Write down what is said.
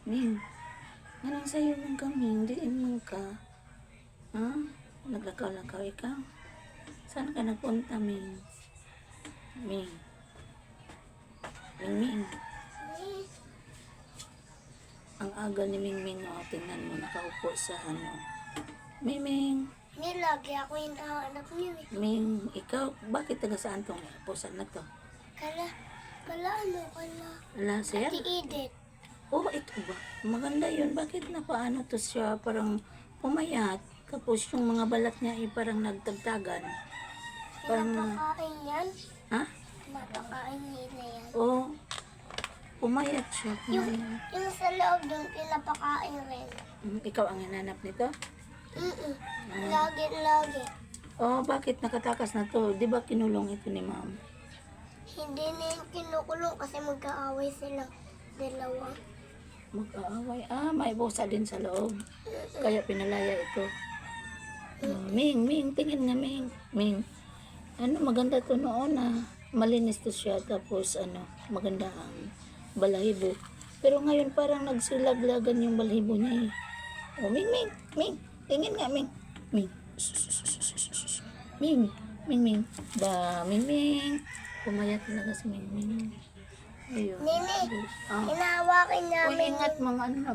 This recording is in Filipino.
Ming, anong sa'yo mong kami? Hindi mo ka. Ha? Naglakaw-lakaw ikaw? Saan ka nagpunta, Ming? Ming. Ming. Ang aga ni Ming, oh, tingnan mo, nakaupo sa ano. Ming. Lagi ako yung anak niyo eh. Ming, ikaw, bakit taga saan tong pusan na to? Kala, Ala, sir? Ate Edith. Oh, ito ba? Maganda yun. Bakit na paano to siya parang pumayat? Tapos yung mga balat niya ay parang nagtagtagan. Parang, Pinapakain yan. ha? Pinapakain nila yan. Oh, pumayat siya. Pumayat. Yung sa loob doon, pinapakain rin. Ikaw ang hinanap nito? Lagi. Oh, bakit nakatakas na to? Di ba kinulong ito ni ma'am? Hindi na yung kinukulong kasi magkaaway silang dalawa. Mag-aaway. Ah, may busa din sa loob. Kaya pinalaya ito. Ming, tingin nga, Ming. Ming, ano, maganda to noon ah. Malinis to siya, tapos ano, maganda ang balahibo. Pero ngayon parang nagsilaglagan yung balahibo niya eh. Oh, Ming, tingin nga, Ming. Ming, Ming. Ming. Pumayat talaga si Ming. Ayun. Nini, Ah. inahawakin Uy, namin ingat mga ano.